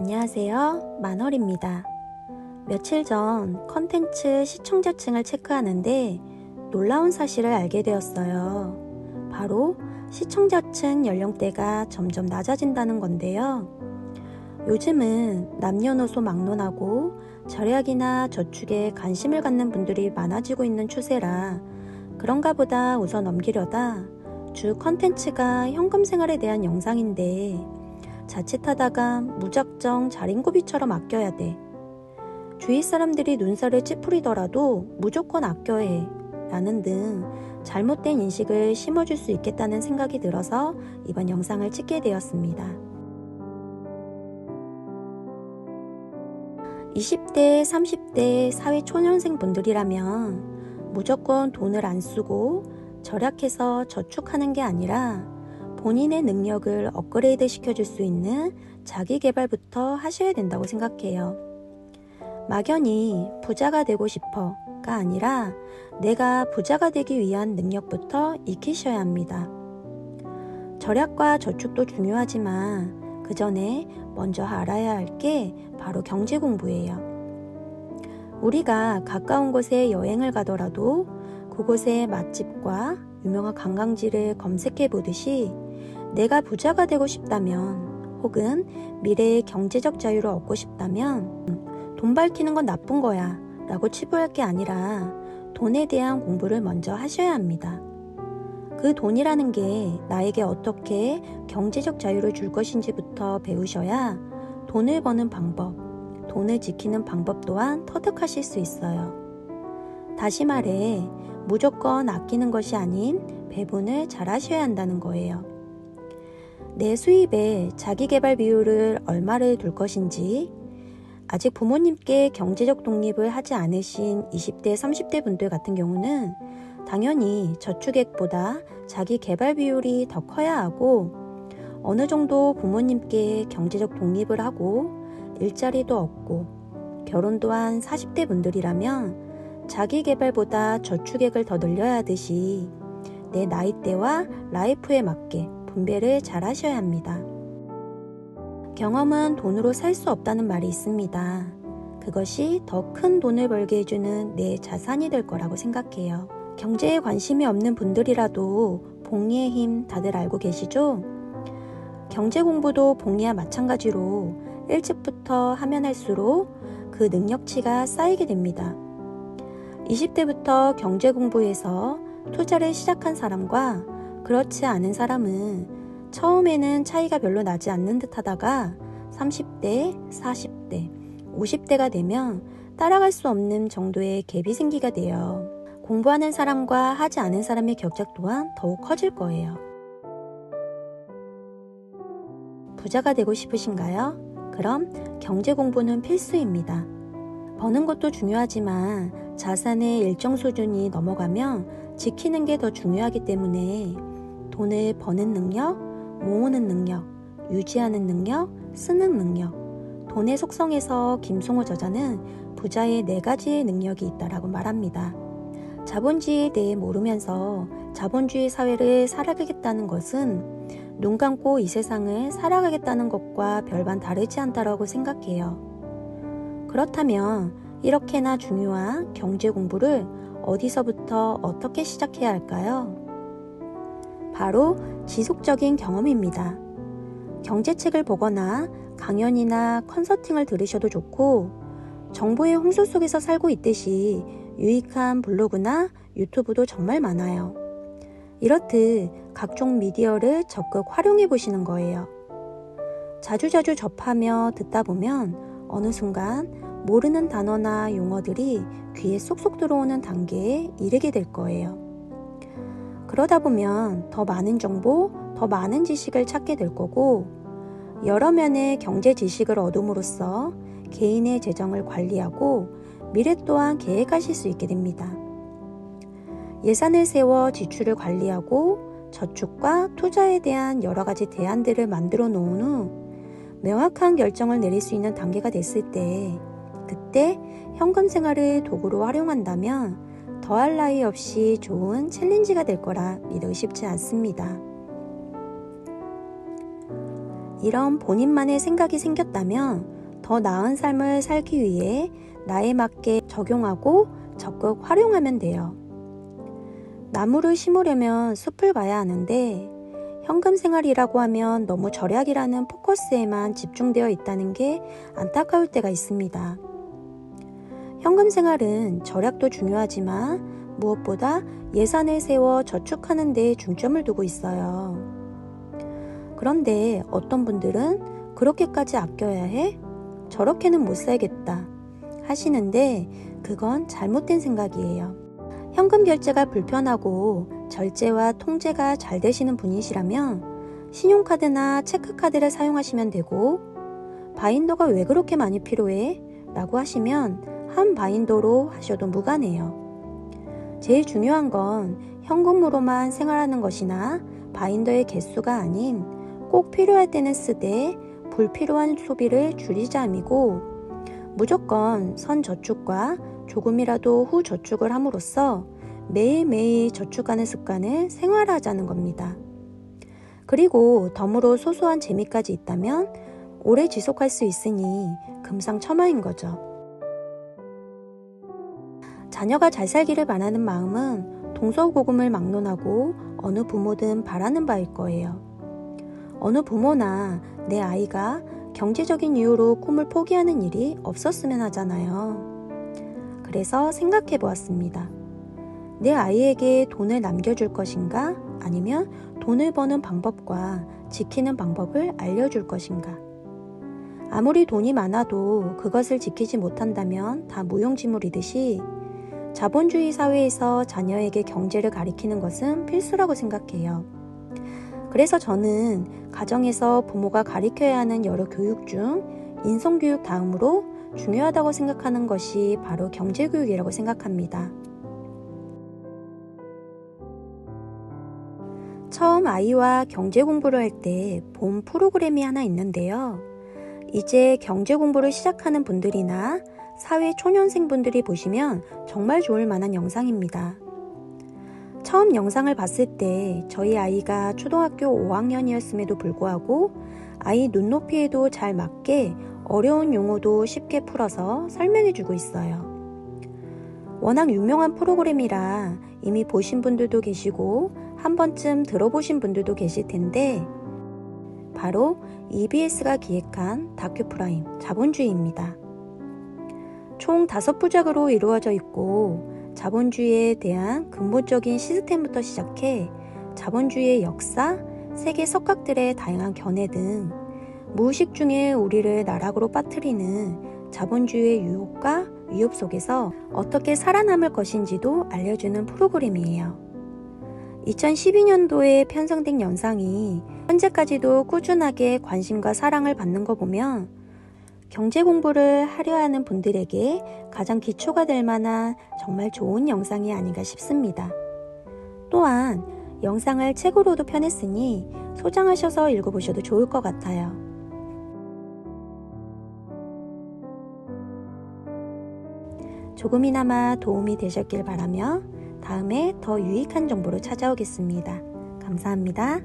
안녕하세요. 만월입니다. 며칠 전 컨텐츠 시청자층을 체크하는데 놀라운 사실을 알게 되었어요. 바로 시청자층 연령대가 점점 낮아진다는 건데요. 요즘은 남녀노소 막론하고 절약이나 저축에 관심을 갖는 분들이 많아지고 있는 추세라 그런가 보다 웃어 넘기려다 주 컨텐츠가 현금 생활에 대한 영상인데 자칫하다가 무작정 자린고비처럼 아껴야 돼. 주위 사람들이 눈살을 찌푸리더라도 무조건 아껴야 해. 라는 등 잘못된 인식을 심어줄 수 있겠다는 생각이 들어서 이번 영상을 찍게 되었습니다. 20대, 30대 사회초년생 분들이라면 무조건 돈을 안 쓰고 절약해서 저축하는 게 아니라 본인의 능력을 업그레이드 시켜줄 수 있는 자기개발부터 하셔야 된다고 생각해요. 막연히 부자가 되고 싶어가 아니라 내가 부자가 되기 위한 능력부터 익히셔야 합니다. 절약과 저축도 중요하지만 그 전에 먼저 알아야 할 게 바로 경제 공부예요. 우리가 가까운 곳에 여행을 가더라도 그곳의 맛집과 유명한 관광지를 검색해 보듯이 내가 부자가 되고 싶다면 혹은 미래의 경제적 자유를 얻고 싶다면 돈 밝히는 건 나쁜 거야 라고 치부할 게 아니라 돈에 대한 공부를 먼저 하셔야 합니다. 그 돈이라는 게 나에게 어떻게 경제적 자유를 줄 것인지부터 배우셔야 돈을 버는 방법, 돈을 지키는 방법 또한 터득하실 수 있어요. 다시 말해 무조건 아끼는 것이 아닌 배분을 잘 하셔야 한다는 거예요. 내 수입에 자기개발 비율을 얼마를 둘 것인지, 아직 부모님께 경제적 독립을 하지 않으신 20대, 30대 분들 같은 경우는 당연히 저축액보다 자기개발 비율이 더 커야 하고 어느 정도 부모님께 경제적 독립을 하고 일자리도 얻고 결혼도 한 40대 분들이라면 자기개발보다 저축액을 더 늘려야 하듯이 내 나이대와 라이프에 맞게 분배를 잘 하셔야 합니다. 경험은 돈으로 살 수 없다는 말이 있습니다. 그것이 더 큰 돈을 벌게 해주는 내 자산이 될 거라고 생각해요. 경제에 관심이 없는 분들이라도 복리의 힘 다들 알고 계시죠? 경제 공부도 복리와 마찬가지로 일찍부터 하면 할수록 그 능력치가 쌓이게 됩니다. 20대부터 경제 공부에서 투자를 시작한 사람과 그렇지 않은 사람은 처음에는 차이가 별로 나지 않는 듯 하다가 30대, 40대, 50대가 되면 따라갈 수 없는 정도의 갭이 생기게 돼요. 공부하는 사람과 하지 않은 사람의 격차 또한 더욱 커질 거예요. 부자가 되고 싶으신가요? 그럼 경제 공부는 필수입니다. 버는 것도 중요하지만 자산의 일정 수준이 넘어가면 지키는 게 더 중요하기 때문에 돈을 버는 능력, 모으는 능력, 유지하는 능력, 쓰는 능력, 돈의 속성에서 김송호 저자는 부자의 4가지의 능력이 있다라고 말합니다. 자본주의에 대해 모르면서 자본주의 사회를 살아가겠다는 것은 눈 감고 이 세상을 살아가겠다는 것과 별반 다르지 않다라고 생각해요. 그렇다면 이렇게나 중요한 경제 공부를 어디서부터 어떻게 시작해야 할까요? 바로 지속적인 경험입니다. 경제책을 보거나 강연이나 컨설팅을 들으셔도 좋고 정보의 홍수 속에서 살고 있듯이 유익한 블로그나 유튜브도 정말 많아요. 이렇듯 각종 미디어를 적극 활용해 보시는 거예요. 자주자주 접하며 듣다 보면 어느 순간 모르는 단어나 용어들이 귀에 쏙쏙 들어오는 단계에 이르게 될 거예요. 그러다 보면 더 많은 정보, 더 많은 지식을 찾게 될 거고 여러 면의 경제 지식을 얻음으로써 개인의 재정을 관리하고 미래 또한 계획하실 수 있게 됩니다. 예산을 세워 지출을 관리하고 저축과 투자에 대한 여러 가지 대안들을 만들어 놓은 후 명확한 결정을 내릴 수 있는 단계가 됐을 때 그때 현금 생활을 도구로 활용한다면 더할 나위 없이 좋은 챌린지가 될 거라 믿어 쉽지 않습니다. 이런 본인만의 생각이 생겼다면 더 나은 삶을 살기 위해 나에 맞게 적용하고 적극 활용하면 돼요. 나무를 심으려면 숲을 가야 하는데 현금 생활이라고 하면 너무 절약이라는 포커스에만 집중되어 있다는 게 안타까울 때가 있습니다. 현금 생활은 절약도 중요하지만 무엇보다 예산을 세워 저축하는 데 중점을 두고 있어요. 그런데 어떤 분들은 그렇게까지 아껴야 해? 저렇게는 못 살겠다 하시는데 그건 잘못된 생각이에요. 현금 결제가 불편하고 절제와 통제가 잘 되시는 분이시라면 신용카드나 체크카드를 사용하시면 되고, 바인더가 왜 그렇게 많이 필요해? 라고 하시면 한 바인더로 하셔도 무관해요. 제일 중요한 건 현금으로만 생활하는 것이나 바인더의 개수가 아닌 꼭 필요할 때는 쓰되 불필요한 소비를 줄이자임이고, 무조건 선저축과 조금이라도 후저축을 함으로써 매일매일 저축하는 습관을 생활화하자는 겁니다. 그리고 덤으로 소소한 재미까지 있다면 오래 지속할 수 있으니 금상첨화인 거죠. 자녀가 잘 살기를 바라는 마음은 동서고금을 막론하고 어느 부모든 바라는 바일 거예요. 어느 부모나 내 아이가 경제적인 이유로 꿈을 포기하는 일이 없었으면 하잖아요. 그래서 생각해 보았습니다. 내 아이에게 돈을 남겨줄 것인가? 아니면 돈을 버는 방법과 지키는 방법을 알려줄 것인가? 아무리 돈이 많아도 그것을 지키지 못한다면 다 무용지물이듯이 자본주의 사회에서 자녀에게 경제를 가르치는 것은 필수라고 생각해요. 그래서 저는 가정에서 부모가 가르쳐야 하는 여러 교육 중 인성교육 다음으로 중요하다고 생각하는 것이 바로 경제교육이라고 생각합니다. 처음 아이와 경제 공부를 할 때 본 프로그램이 하나 있는데요. 이제 경제 공부를 시작하는 분들이나 사회 초년생분들이 보시면 정말 좋을 만한 영상입니다. 처음 영상을 봤을 때 저희 아이가 초등학교 5학년이었음에도 불구하고 아이 눈높이에도 잘 맞게 어려운 용어도 쉽게 풀어서 설명해주고 있어요. 워낙 유명한 프로그램이라 이미 보신 분들도 계시고 한 번쯤 들어보신 분들도 계실 텐데 바로 EBS가 기획한 다큐프라임 자본주의입니다. 총 5부작으로 이루어져 있고 자본주의에 대한 근본적인 시스템부터 시작해 자본주의의 역사, 세계 석학들의 다양한 견해 등 무의식 중에 우리를 나락으로 빠뜨리는 자본주의의 유혹과 위협 속에서 어떻게 살아남을 것인지도 알려주는 프로그램이에요. 2012년도에 편성된 영상이 현재까지도 꾸준하게 관심과 사랑을 받는 거 보면 경제 공부를 하려 하는 분들에게 가장 기초가 될 만한 정말 좋은 영상이 아닌가 싶습니다. 또한 영상을 책으로도 펴냈으니 소장하셔서 읽어보셔도 좋을 것 같아요. 조금이나마 도움이 되셨길 바라며 다음에 더 유익한 정보로 찾아오겠습니다. 감사합니다.